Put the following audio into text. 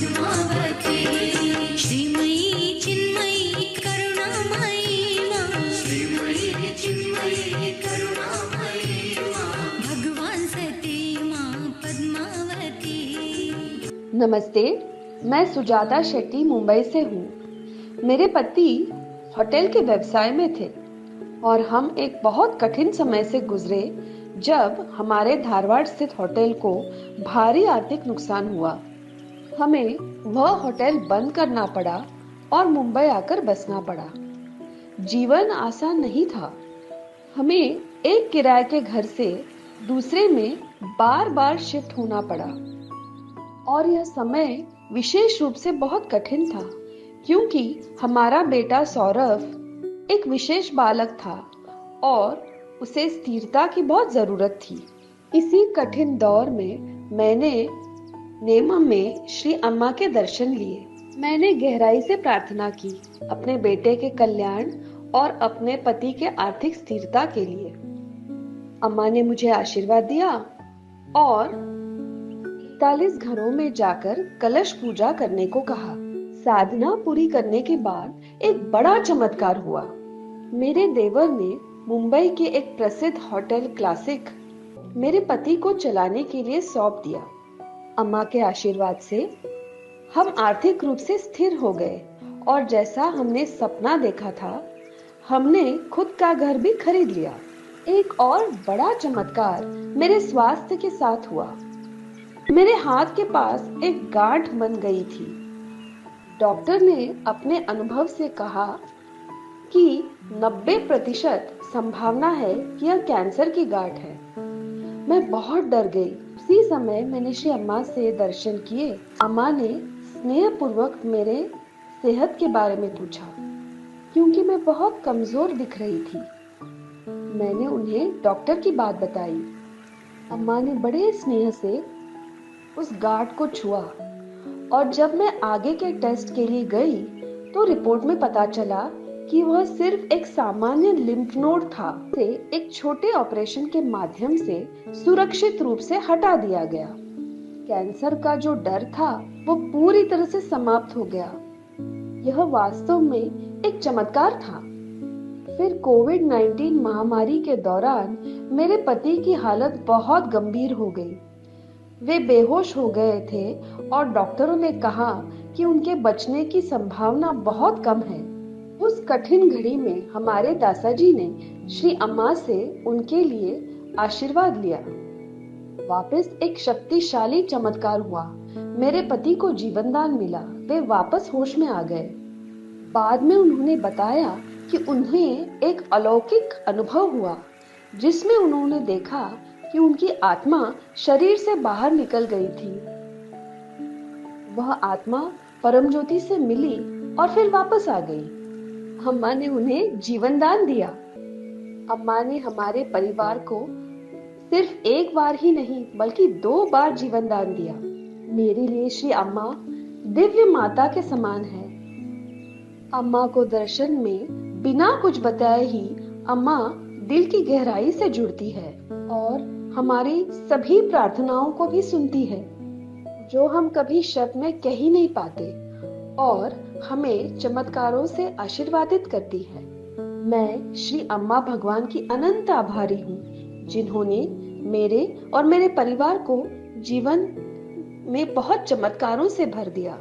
पद्मावती श्रीमयी चिन्मयी करुणामयी माँ, श्रीमयी चिन्मयी करुणामयी माँ, भगवान सती माँ पद्मावती। नमस्ते, मैं सुजाता शेट्टी मुंबई से हूँ। मेरे पति होटल के व्यवसाय में थे और हम एक बहुत कठिन समय से गुजरे जब हमारे धारवाड़ स्थित होटल को भारी आर्थिक नुकसान हुआ। हमें वह होटल बंद करना पड़ा और मुंबई आकर बसना पड़ा। जीवन आसान नहीं था। हमें एक किराए के घर से दूसरे में बार बार शिफ्ट होना पड़ा और यह समय विशेष रूप से बहुत कठिन था क्योंकि हमारा बेटा सौरभ एक विशेष बालक था और उसे स्थिरता की बहुत जरूरत थी। इसी कठिन दौर में मैंने नेमम में श्री अम्मा के दर्शन लिए। मैंने गहराई से प्रार्थना की अपने बेटे के कल्याण और अपने पति के आर्थिक स्थिरता के लिए। अम्मा ने मुझे आशीर्वाद दिया और 41 घरों में जाकर कलश पूजा करने को कहा। साधना पूरी करने के बाद एक बड़ा चमत्कार हुआ। मेरे देवर ने मुंबई के एक प्रसिद्ध होटल क्लासिक मेरे पति को चलाने के लिए सौंप दिया। अम्मा के आशीर्वाद से हम आर्थिक रूप से स्थिर हो गए और जैसा हमने सपना देखा था, हमने खुद का घर भी खरीद लिया। एक और बड़ा चमत्कार मेरे स्वास्थ्य के साथ हुआ। मेरे हाथ के पास एक गांठ बन गई थी। डॉक्टर ने अपने अनुभव से कहा कि 90% संभावना है कि यह कैंसर की गांठ है। मैं बहुत डर गई। उसी समय मैंने श्री अम्मा से दर्शन किए। अम्मा ने स्नेहपूर्वक मेरे सेहत के बारे में पूछा क्योंकि मैं बहुत कमजोर दिख रही थी। मैंने उन्हें डॉक्टर की बात बताई। अम्मा ने बड़े स्नेह से उस गांठ को छुआ और जब मैं आगे के टेस्ट के लिए गई तो रिपोर्ट में पता चला कि वह सिर्फ एक सामान्य लिम्फ नोड था। से एक छोटे ऑपरेशन के माध्यम से सुरक्षित रूप से हटा दिया गया। कैंसर का जो डर था वो पूरी तरह से समाप्त हो गया। यह वास्तव में एक चमत्कार था। फिर कोविड-19 महामारी के दौरान मेरे पति की हालत बहुत गंभीर हो गई। वे बेहोश हो गए थे और डॉक्टरों ने कहा कि उनके बचने की संभावना बहुत कम है। उस कठिन घड़ी में हमारे दासाजी ने श्री अम्मा से उनके लिए आशीर्वाद लिया। वापस एक शक्तिशाली चमत्कार हुआ। मेरे पति को जीवनदान मिला। वे वापस होश में आ गए। बाद में उन्होंने बताया कि उन्हें एक अलौकिक अनुभव हुआ जिसमें उन्होंने देखा कि उनकी आत्मा शरीर से बाहर निकल गई थी। वह आत्मा परम ज्योति से मिली और फिर वापस आ गई। अम्मा ने उन्हें जीवन दान दिया। अम्मा ने हमारे परिवार को सिर्फ एक बार ही नहीं बल्कि 2 बार जीवन दान दिया। मेरे लिए श्री अम्मा दिव्य माता के समान है। अम्मा को दर्शन में बिना कुछ बताए ही अम्मा दिल की गहराई से जुड़ती है और हमारी सभी प्रार्थनाओं को भी सुनती है जो हम कभी शब्द में कह ही नहीं पाते और हमें चमत्कारों से आशीर्वादित करती है। मैं श्री अम्मा भगवान की अनंत आभारी हूँ जिन्होंने मेरे और मेरे परिवार को जीवन में बहुत चमत्कारों से भर दिया।